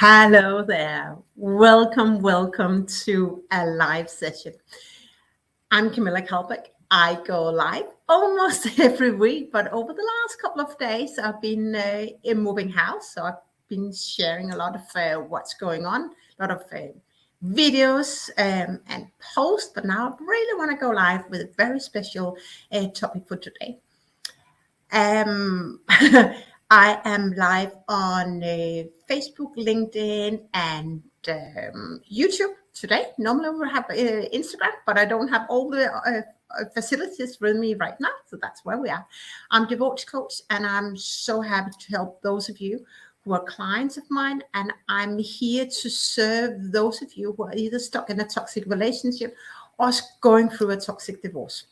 Hello there. Welcome to a live session. I'm Camilla Kalbeck. I go live almost every week, but over the last couple of days, I've been in moving house. So I've been sharing a lot of what's going on, a lot of videos and posts. But now I really want to go live with a very special topic for today. I am live on Facebook, LinkedIn, and YouTube today. Normally we have Instagram, but I don't have all the facilities with me right now, so that's where we are. I'm a divorce coach, and I'm so happy to help those of you who are clients of mine, and I'm here to serve those of you who are either stuck in a toxic relationship or going through a toxic divorce.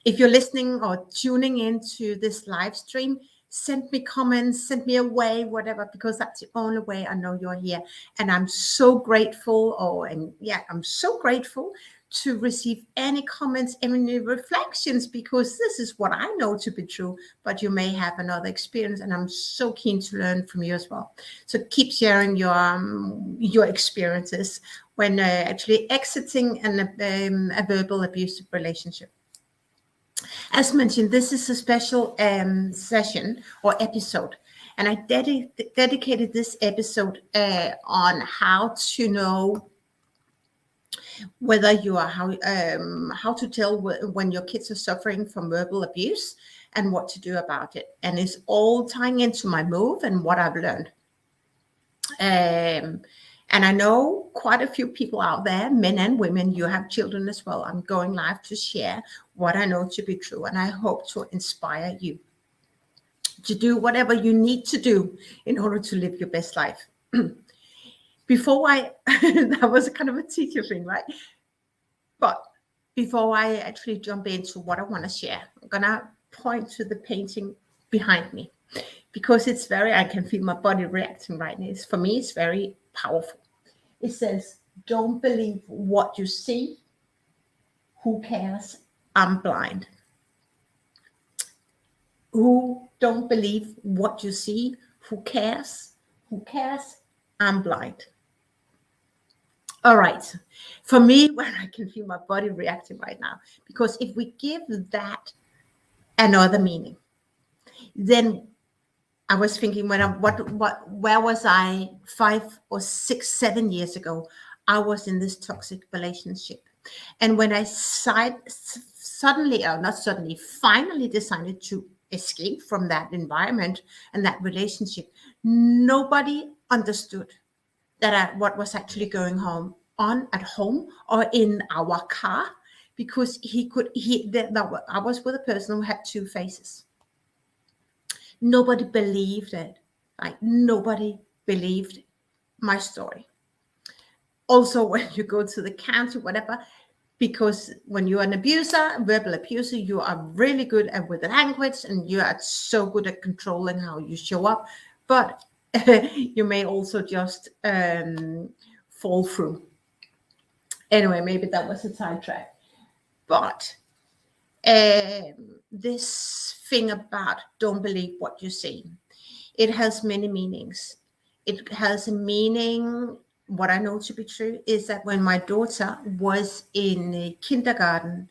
If you're listening or tuning into this live stream, send me comments, send me a wave, whatever, because that's the only way I know you're here. And I'm so grateful, I'm so grateful to receive any comments, any reflections, because this is what I know to be true, but you may have another experience, and I'm so keen to learn from you as well. So keep sharing your experiences when actually exiting a verbal abusive relationship. As mentioned, this is a special session or episode, and I dedicated this episode on how to know whether you are how to tell when your kids are suffering from verbal abuse and what to do about it. And it's all tying into my move and what I've learned. And I know quite a few people out there, men and women, you have children as well. I'm going live to share what I know to be true. And I hope to inspire you to do whatever you need to do in order to live your best life. That was kind of a teacher thing, right? But before I actually jump into what I want to share, I'm going to point to the painting behind me, because I can feel my body reacting right now. For me, it's very powerful. It says, don't believe what you see. Who cares? I'm blind. Who don't believe what you see? Who cares? Who cares? I'm blind. All right. For me, when I can feel my body reacting right now, because if we give that another meaning, then I was thinking where was I 5 or 6, 7 years ago? I was in this toxic relationship. And when I finally decided to escape from that environment and that relationship, nobody understood what was actually going on at home or in our car, because I was with a person who had two faces. Nobody believed it. Like, nobody believed my story. Also, when you go to the county, whatever, because when you're an abuser, verbal abuser, you are really good at with the language, and you are so good at controlling how you show up. But you may also just fall through. Anyway, maybe that was a sidetrack. But this thing about don't believe what you see, it has many meanings. It has a meaning. What I know to be true is that when my daughter was in kindergarten,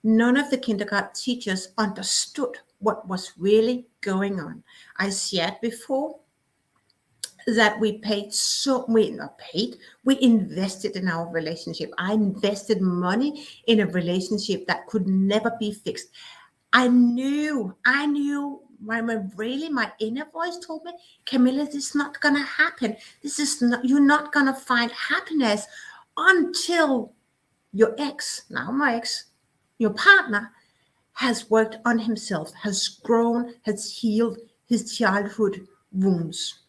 none of the kindergarten teachers understood what was really going on. I shared before that we invested in our relationship. I invested money in a relationship that could never be fixed. I knew my inner voice told me, Camilla, this is not going to happen. You're not going to find happiness until your ex, now my ex, your partner, has worked on himself, has grown, has healed his childhood wounds.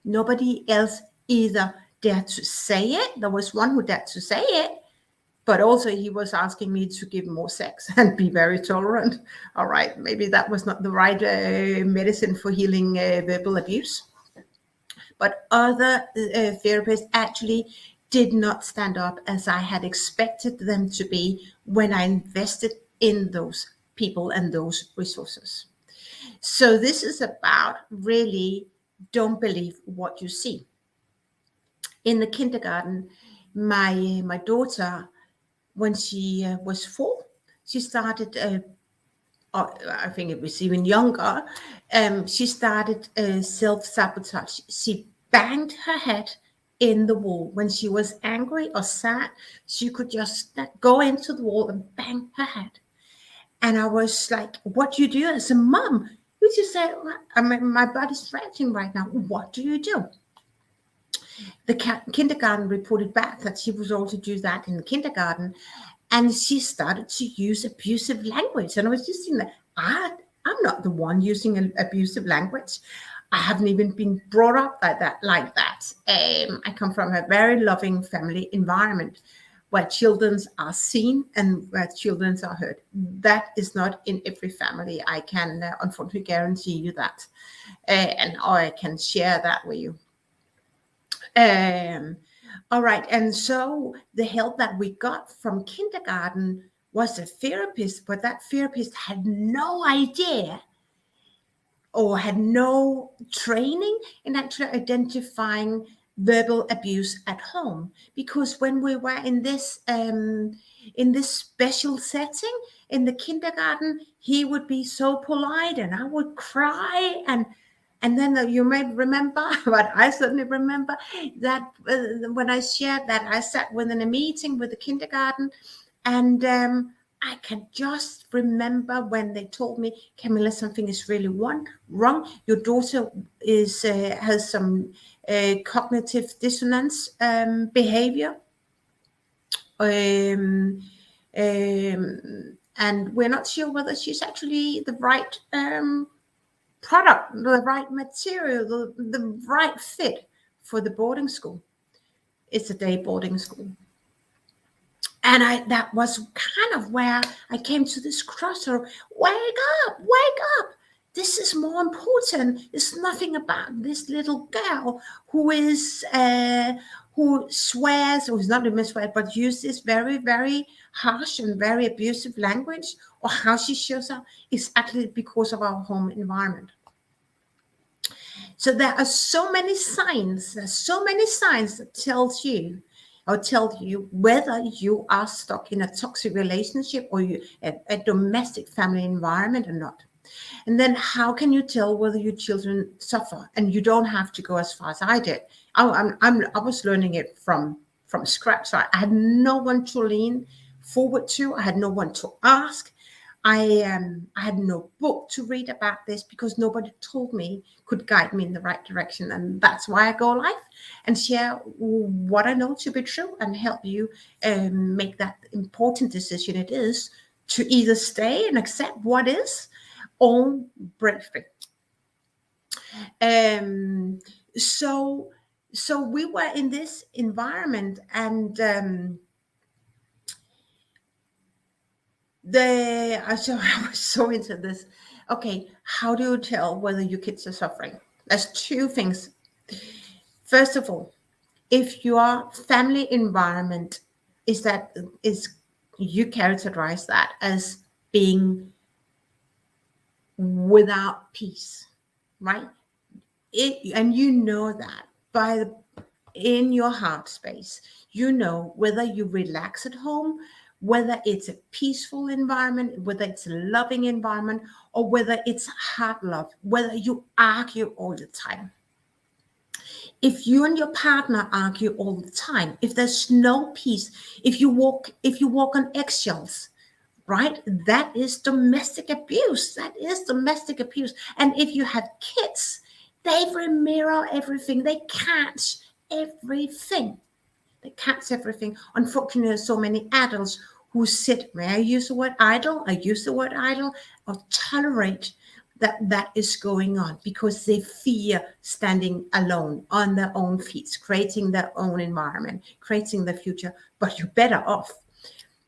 Nobody else either dared to say it. There was one who dared to say it, but also he was asking me to give more sex and be very tolerant. All right, maybe that was not the right medicine for healing verbal abuse. But other therapists actually did not stand up as I had expected them to be when I invested in those people and those resources. So this is about really don't believe what you see. In the kindergarten, my daughter, when she was 4, she started, I think it was even younger, she started self-sabotage. She banged her head in the wall. When she was angry or sad, she could just go into the wall and bang her head. And I was like, what do you do as a mom? You just said, I mean, my body's stretching right now. What do you do? The kindergarten reported back that she was also do that in the kindergarten. And she started to use abusive language. And I was just thinking that I'm not the one using an abusive language. I haven't even been brought up like that. I come from a very loving family environment where children are seen and where children are heard. That is not in every family. I can unfortunately guarantee you that. And I can share that with you. All right. And so the help that we got from kindergarten was a therapist, but that therapist had no idea or had no training in actually identifying verbal abuse at home. Because when we were in this special setting in the kindergarten, he would be so polite and I would cry, and then you may remember, but I certainly remember that when I shared that, I sat within a meeting with the kindergarten, and I can just remember when they told me, Camilla, something is really wrong. Your daughter has some cognitive dissonance behavior. And we're not sure whether she's actually the right product, the right material, the right fit for the boarding school. It's a day boarding school. And that was kind of where I came to this crossroad. Wake up. This is more important. It's nothing about this little girl who is who swears, or is not even swear, but uses very, very harsh and very abusive language, or how she shows up is actually because of our home environment. So there are so many signs. There's so many signs that tell you whether you are stuck in a toxic relationship or a domestic family environment or not. And then how can you tell whether your children suffer? And you don't have to go as far as I did. I was learning it from scratch. So I had no one to lean forward to. I had no one to ask. I had no book to read about this because nobody told me, could guide me in the right direction. And that's why I go live and share what I know to be true and help you make that important decision it is to either stay and accept what is or break free. So we were in this environment, and I was so into this. Okay, how do you tell whether your kids are suffering? There's two things. First of all, if your family environment is you characterize that as being without peace, right? And you know that in your heart space, you know whether you relax at home, whether it's a peaceful environment, whether it's a loving environment, or whether it's hard love, whether you argue all the time. If you and your partner argue all the time, if there's no peace, if you walk on eggshells, right? That is domestic abuse. And if you have kids, they mirror everything. They catch everything. Unfortunately, there's so many adults who sit, may I use the word idle? Or tolerate that is going on because they fear standing alone on their own feet, creating their own environment, creating the future. But you're better off.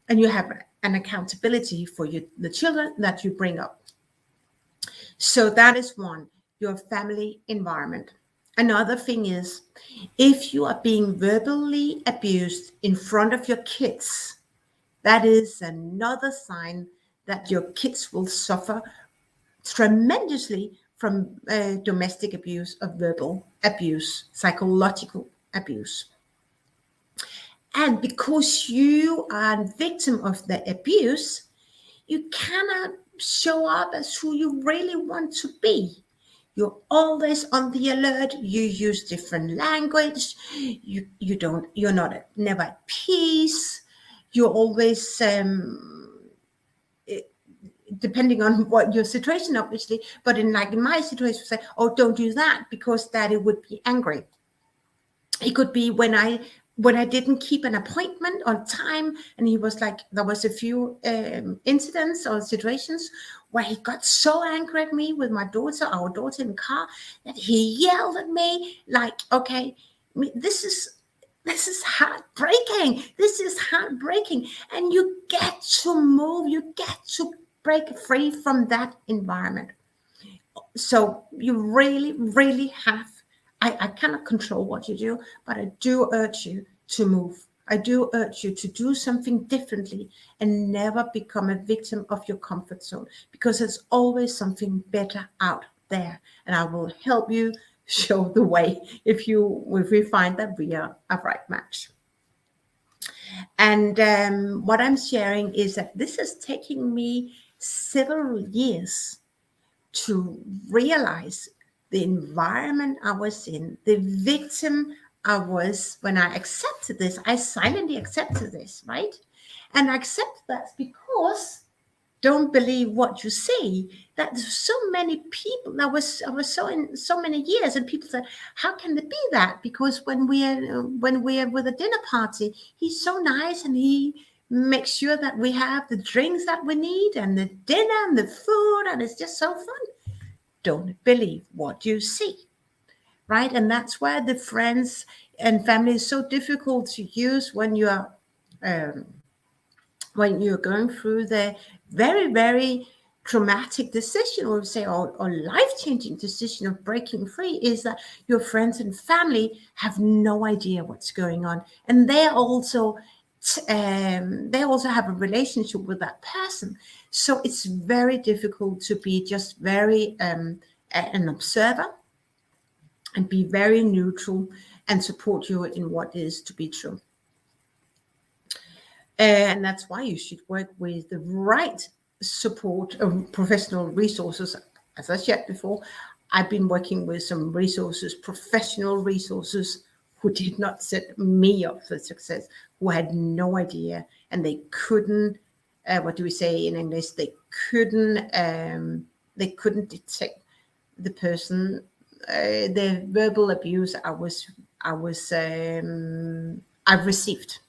And you have an accountability for the children that you bring up. So that is one, your family environment. Another thing is, if you are being verbally abused in front of your kids, that is another sign that your kids will suffer tremendously from domestic abuse or verbal abuse, psychological abuse. And because you are a victim of the abuse, you cannot show up as who you really want to be. You're always on the alert. You use different language. You're not never at peace. You're always depending on what your situation, obviously, but in my situation, say, oh, don't do that because daddy would be angry. It could be when I didn't keep an appointment on time, and he was like, there was a few incidents or situations where he got so angry at me with our daughter in the car, that he yelled at me like, okay, this is heartbreaking. This is heartbreaking. And you get to move, you get to break free from that environment. So you really, really have, I cannot control what you do, but I do urge you to move. I do urge you to do something differently and never become a victim of your comfort zone, because there's always something better out there. And I will help you show the way if we find that we are a right match. And what I'm sharing is that this is taking me several years to realize the environment I was in, the victim I was. When I accepted this, I silently accepted this, right? And I accept that because don't believe what you see. That so many people, I was so in so many years, and people said, how can it be that? Because when we are with a dinner party, he's so nice and he makes sure that we have the drinks that we need and the dinner and the food, and it's just so fun. Don't believe what you see, right? And that's why the friends and family is so difficult to use when you're going through the very, very traumatic decision, or say, or life-changing decision of breaking free, is that your friends and family have no idea what's going on, and they also have a relationship with that person. So it's very difficult to be just very an observer and be very neutral and support you in what is to be true. And that's why you should work with the right support of professional resources. As I shared before, I've been working with some resources, professional resources, who did not set me up for success, who had no idea, and they couldn't, what do we say in English? They couldn't detect the person, the verbal abuse I've received.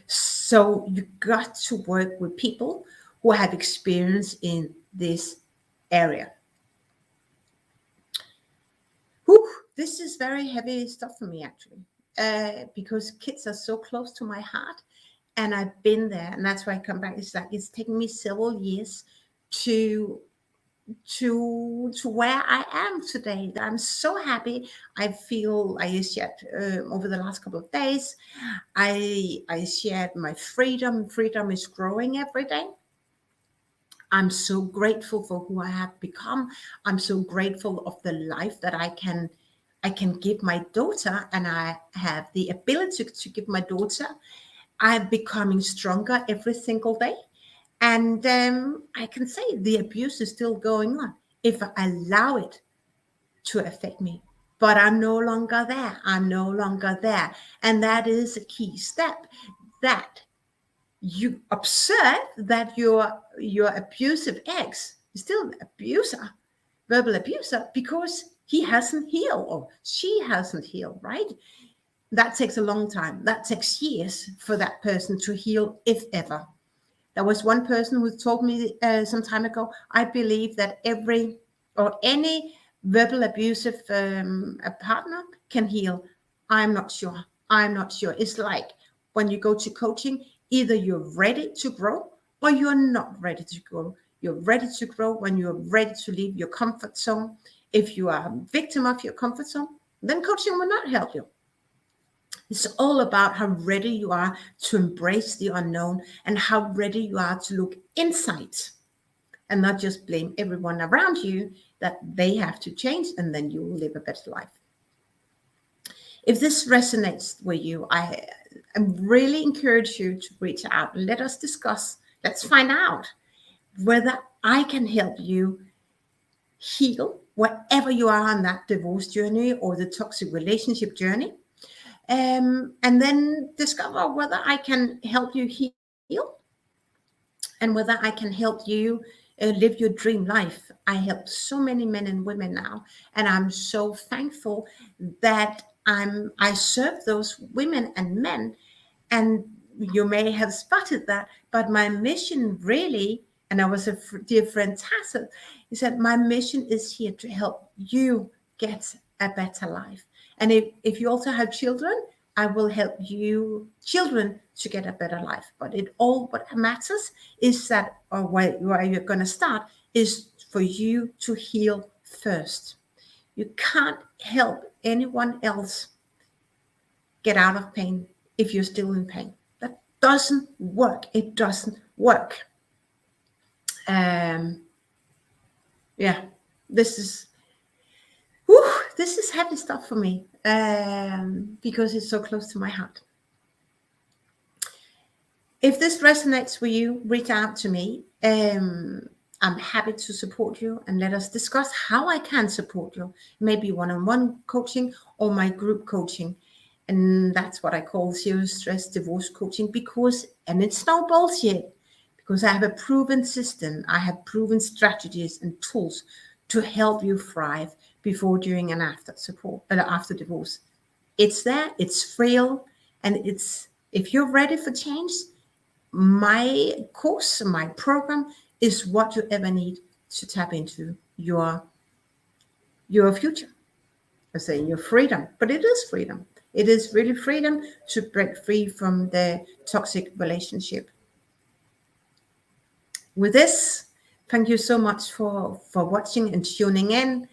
So you got to work with people who have experience in this area. Whew, this is very heavy stuff for me, actually, because kids are so close to my heart, and I've been there, and that's why I come back. It's like it's taken me several years to where I am today. I'm so happy. I feel I shared over the last couple of days. I shared my freedom. Freedom is growing every day. I'm so grateful for who I have become. I'm so grateful of the life that I can give my daughter, and I have the ability to give my daughter. I'm becoming stronger every single day. And I can say the abuse is still going on if I allow it to affect me. But I'm no longer there. I'm no longer there. And that is a key step, that you observe that your abusive ex is still an abuser, verbal abuser, because he hasn't healed or she hasn't healed, right? That takes a long time. That takes years for that person to heal, if ever. There was one person who told me some time ago, I believe that any verbal abusive partner can heal. I'm not sure. It's like when you go to coaching, either you're ready to grow or you're not ready to grow. You're ready to grow when you're ready to leave your comfort zone. If you are a victim of your comfort zone, then coaching will not help you. It's all about how ready you are to embrace the unknown and how ready you are to look inside and not just blame everyone around you that they have to change, and then you will live a better life. If this resonates with you, I really encourage you to reach out. Let us discuss. Let's find out whether I can help you heal wherever you are on that divorce journey or the toxic relationship journey. And then discover whether I can help you heal and whether I can help you live your dream life. I help so many men and women now, and I'm so thankful that I serve those women and men. And you may have spotted that, but my mission really, and I was a dear friend Tassa, is that my mission is here to help you get a better life. And if you also have children, I will help you children to get a better life. But what matters is that, or where you're going to start, is for you to heal first. You can't help anyone else get out of pain if you're still in pain. That doesn't work. It doesn't work. This is heavy stuff for me, because it's so close to my heart. If this resonates with you, reach out to me. I'm happy to support you, and let us discuss how I can support you. Maybe one-on-one coaching or my group coaching. And that's what I call zero stress divorce coaching, and it's no bullshit, because I have a proven system. I have proven strategies and tools to help you thrive before, during, and after divorce. It's there, it's real, and if you're ready for change, my course, my program is what you ever need to tap into your future. I say your freedom, but it is freedom. It is really freedom to break free from the toxic relationship. With this, thank you so much for watching and tuning in.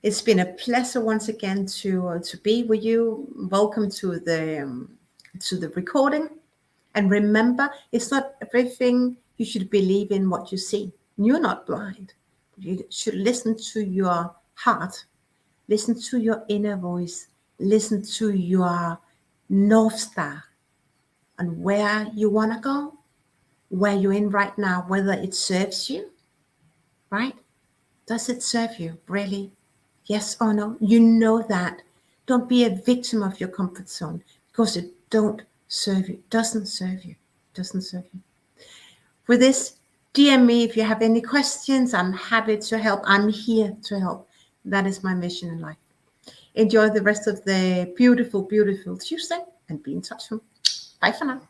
It's been a pleasure once again to be with you. Welcome to the recording. And remember, it's not everything you should believe in what you see. You're not blind. You should listen to your heart. Listen to your inner voice. Listen to your North Star and where you want to go, where you're in right now, whether it serves you, right? Does it serve you, really? Yes or no? You know that. Don't be a victim of your comfort zone, because it don't serve you, doesn't serve you. With this, DM me if you have any questions. I'm happy to help. I'm here to help. That is my mission in life. Enjoy the rest of the beautiful, beautiful Tuesday, and be in touch. Bye for now.